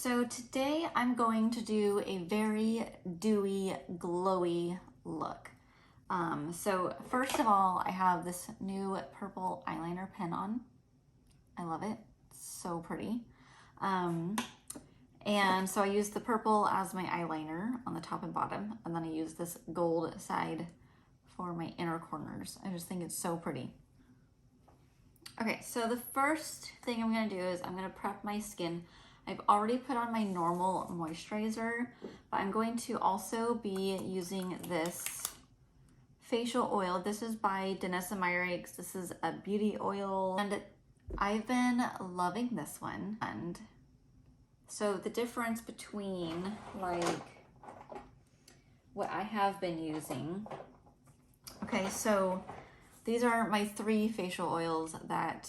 So today I'm going to do a very dewy, glowy look. So first of all, I have this new purple eyeliner pen on. I love it, it's so pretty. And so I use the purple as my eyeliner on the top and bottom, and then I use this gold side for my inner corners. I just think it's so pretty. Okay, so the first thing I'm gonna do is I'm gonna prep my skin. I've already put on my normal moisturizer, but I'm going to also be using this facial oil. This is by Dynessa Myricks. This is a beauty oil, and I've been loving this one. And so the difference between like what I have been using. Okay, so these are my 3 facial oils that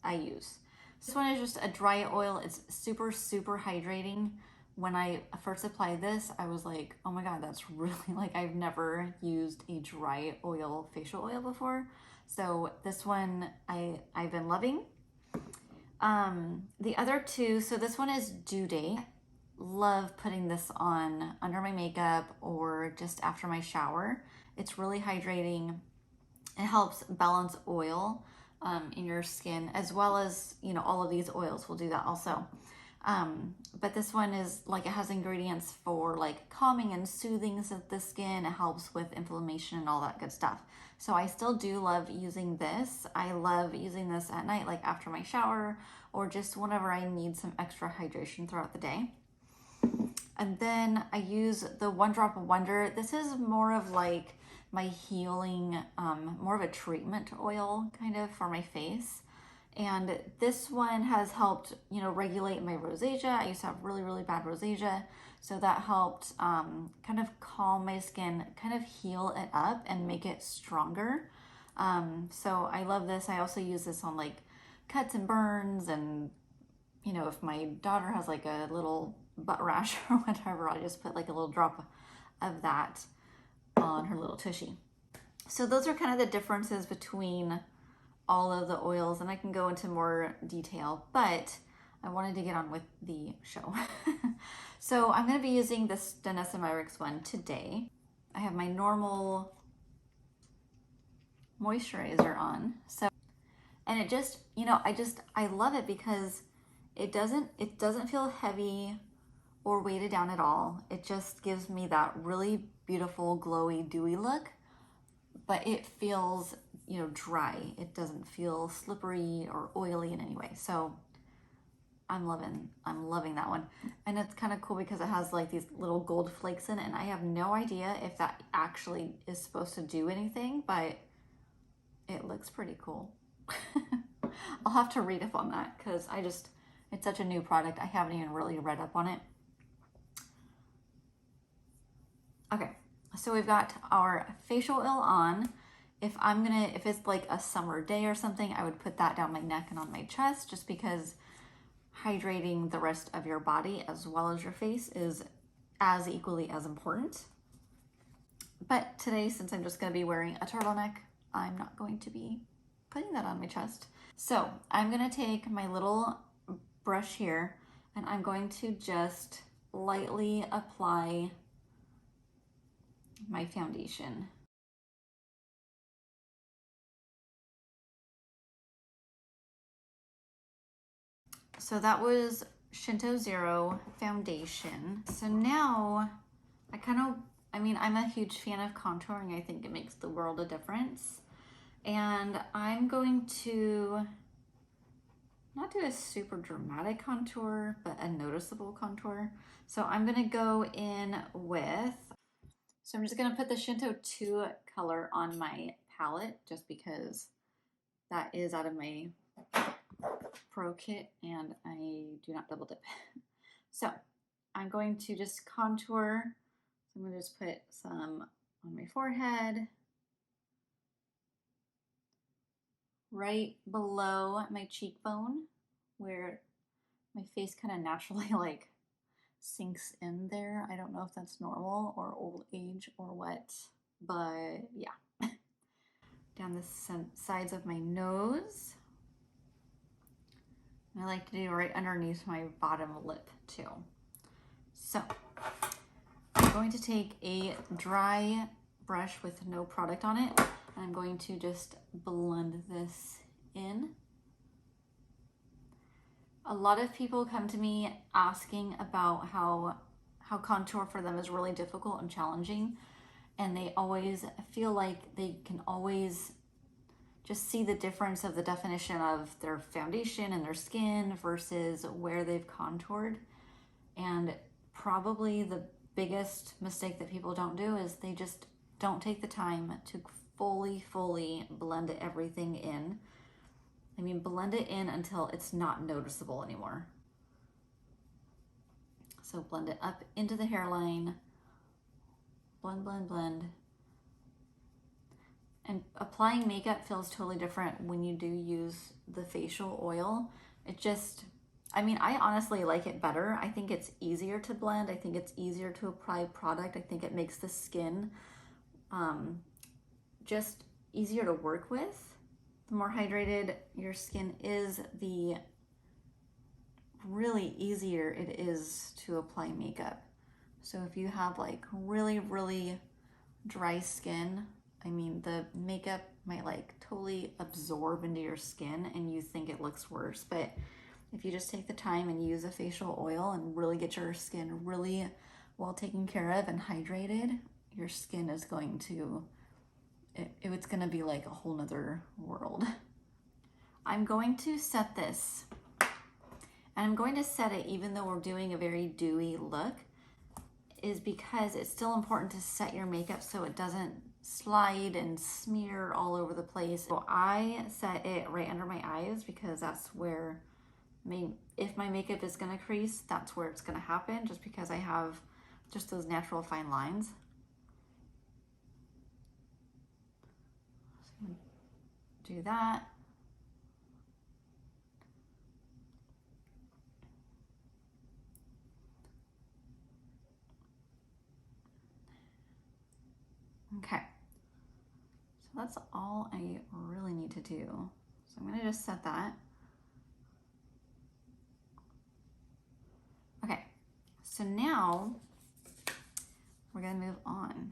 I use. This one is just a dry oil. It's super, super hydrating. When I first applied this, I was like, oh my God, that's really like, I've never used a dry oil facial oil before. So this one I've been loving. The other 2, so this one is Due Date. Love putting this on under my makeup or just after my shower. It's really hydrating. It helps balance oil in your skin, as well as, you know, all of these oils will do that also. But this one is like, it has ingredients for like calming and soothing the skin. It helps with inflammation and all that good stuff. So I still do love using this. I love using this at night, like after my shower, or just whenever I need some extra hydration throughout the day. And then I use the One Drop Wonder. This is more of like my healing, more of a treatment oil kind of for my face. And this one has helped, you know, regulate my rosacea. I used to have really, really bad rosacea. So that helped kind of calm my skin, kind of heal it up and make it stronger. So I love this. I also use this on like cuts and burns, and, you know, if my daughter has like a little butt rash or whatever, I just put like a little drop of that on her little tushy. So those are kind of the differences between all of the oils, and I can go into more detail, but I wanted to get on with the show. So I'm going to be using this Dynessa Myricks one today. I have my normal moisturizer on. So, and it just, you know, I love it because it doesn't feel heavy or weighted down at all. It just gives me that really beautiful, glowy, dewy look, but it feels, you know, dry. It doesn't feel slippery or oily in any way. So I'm loving that one. And it's kind of cool because it has like these little gold flakes in it, and I have no idea if that actually is supposed to do anything, but it looks pretty cool. I'll have to read up on that because it's such a new product. I haven't even really read up on it. Okay, so we've got our facial oil on. If it's like a summer day or something, I would put that down my neck and on my chest, just because hydrating the rest of your body as well as your face is as equally as important. But today, since I'm just gonna be wearing a turtleneck, I'm not going to be putting that on my chest. So I'm gonna take my little brush here, and I'm going to just lightly apply my foundation. So that was Shinto Zero foundation. So now I'm a huge fan of contouring. I think it makes the world of difference. And I'm going to not do a super dramatic contour, but a noticeable contour. So I'm gonna go in with, so I'm just gonna put the Shinto 2 color on my palette, just because that is out of my Pro kit and I do not double dip. So I'm going to just contour. So I'm gonna just put some on my forehead, right below my cheekbone, where my face kind of naturally like sinks in there. I don't know if that's normal or old age or what, but yeah. Down the sides of my nose. And I like to do right underneath my bottom lip too. So I'm going to take a dry brush with no product on it, and I'm going to just blend this in. A lot of people come to me asking about how contour for them is really difficult and challenging, and they always feel like they can always just see the difference of the definition of their foundation and their skin versus where they've contoured. And probably the biggest mistake that people don't do is they just don't take the time to fully blend everything in. I mean, blend it in until it's not noticeable anymore. So blend it up into the hairline, blend. And applying makeup feels totally different when you do use the facial oil. It just, I mean, I honestly like it better. I think it's easier to blend. I think it's easier to apply product. I think it makes the skin just easier to work with. The more hydrated your skin is, the really easier it is to apply makeup. So if you have like really dry skin, I mean, the makeup might like totally absorb into your skin and you think it looks worse. But if you just take the time and use a facial oil and really get your skin really well taken care of and hydrated, your skin is going to, it's going to be like a whole nother world. I'm going to set this, and I'm going to set it even though we're doing a very dewy look, is because it's still important to set your makeup so it doesn't slide and smear all over the place. So I set it right under my eyes because that's where, if my makeup is gonna crease, that's where it's gonna happen, just because I have just those natural fine lines. So do that. Okay, so that's all I really need to do. So I'm gonna just set that. Okay, so now we're gonna move on.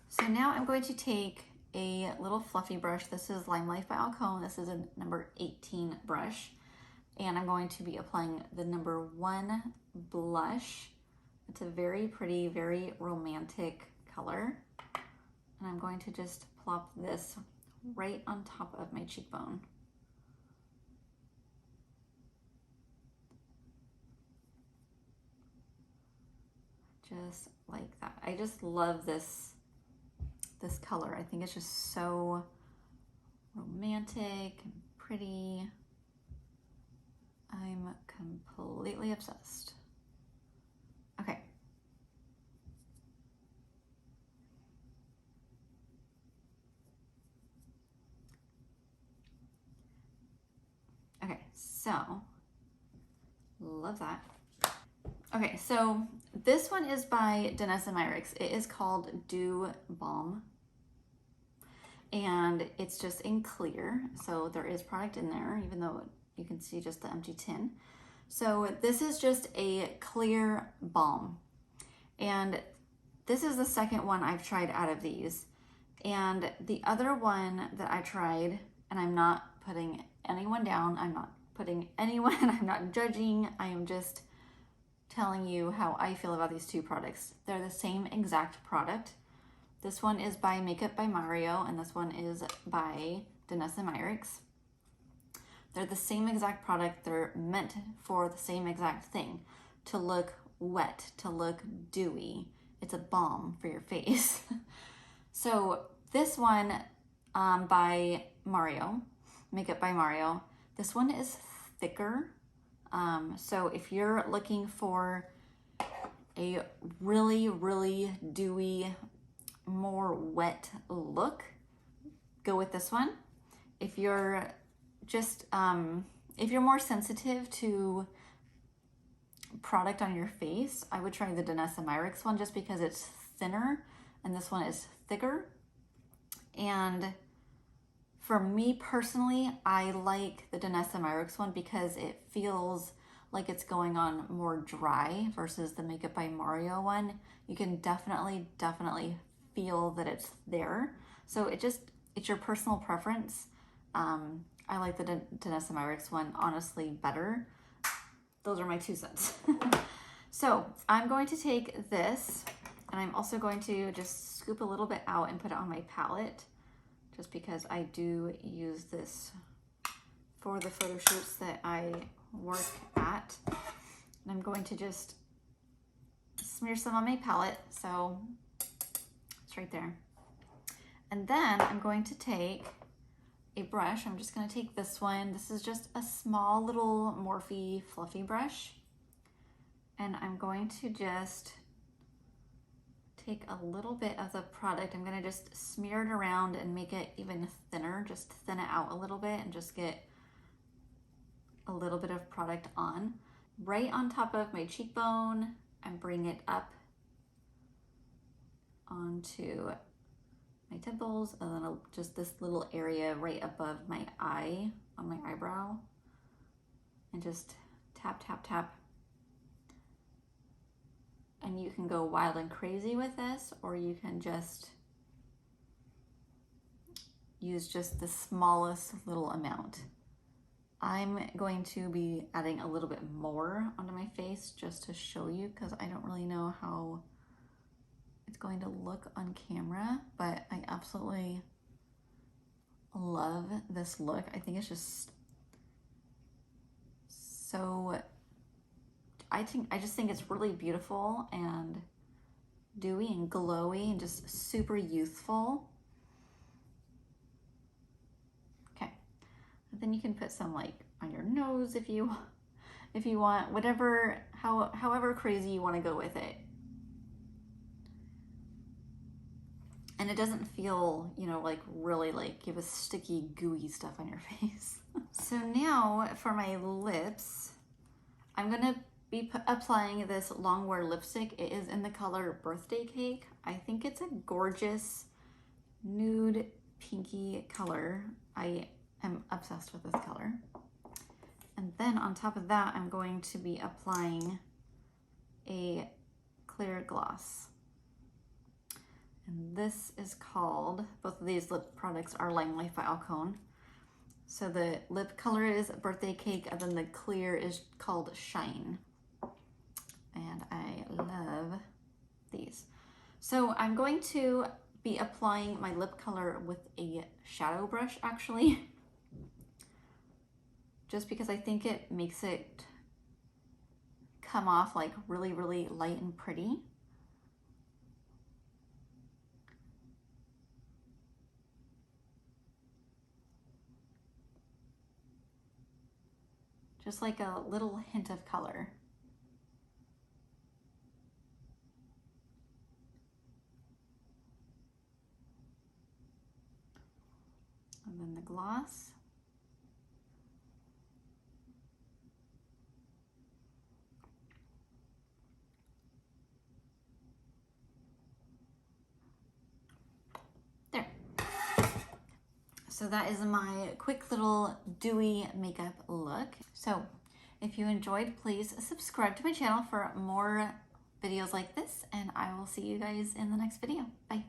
So now I'm going to take a little fluffy brush. This is Lime Life by Alcone. This is a number 18 brush. And I'm going to be applying the number 1 blush. It's a very pretty, very romantic color. And I'm going to just plop this right on top of my cheekbone. Just like that. I just love this color. I think it's just so romantic and pretty. I'm completely obsessed. Okay. Okay, so love that. Okay, so this one is by Dynessa Myricks. It is called Dew Balm. And it's just in clear. So there is product in there, even though you can see just the empty tin. So this is just a clear balm. And this is the second one I've tried out of these. And the other one that I tried, and I'm not putting anyone down, I'm not putting anyone, I'm not judging, I am just telling you how I feel about these two products. They're the same exact product. This one is by Makeup by Mario, and this one is by Dynessa Myricks. They're the same exact product. They're meant for the same exact thing, to look wet, to look dewy. It's a balm for your face. So this one by Mario, Makeup by Mario, this one is thicker. So if you're looking for a really dewy, more wet look, go with this one. If you're just, if you're more sensitive to product on your face, I would try the Dynessa Myricks one just because it's thinner and this one is thicker. And For me personally, I like the Dynessa Myricks one because it feels like it's going on more dry versus the Makeup by Mario one. You can definitely feel that it's there. So it's your personal preference. I like the Dynessa Myricks one honestly better. Those are my 2 cents. So I'm going to take this, and I'm also going to just scoop a little bit out and put it on my palette, just because I do use this for the photo shoots that I work at. And I'm going to just smear some on my palette, so it's right there. And then I'm going to take a brush. I'm just going to take this one. This is just a small little Morphe fluffy brush. And I'm going to just take a little bit of the product. I'm going to just smear it around and make it even thinner. Just thin it out a little bit and just get a little bit of product on. Right on top of my cheekbone, and bring it up onto my temples, and then just this little area right above my eye on my eyebrow, and just tap, tap, tap. And you can go wild and crazy with this, or you can just use just the smallest little amount. I'm going to be adding a little bit more onto my face just to show you, because I don't really know how it's going to look on camera, but I absolutely love this look. I think it's just so, I just think it's really beautiful and dewy and glowy and just super youthful. Okay, and then you can put some like on your nose if you want, whatever, however crazy you want to go with it. And it doesn't feel, you know, like really like you have a sticky, gooey stuff on your face. So now for my lips, I'm gonna be applying this Longwear lipstick. It is in the color Birthday Cake. I think it's a gorgeous nude pinky color. I am obsessed with this color. And then on top of that, I'm going to be applying a clear gloss. And this is called, both of these lip products are Limelight by Alcone. So the lip color is Birthday Cake, and then the clear is called Shine. And I love these. So I'm going to be applying my lip color with a shadow brush, actually, just because I think it makes it come off like really, really light and pretty. Just like a little hint of color. And then the gloss. There. So that is my quick little dewy makeup look. So if you enjoyed, please subscribe to my channel for more videos like this, and I will see you guys in the next video. Bye.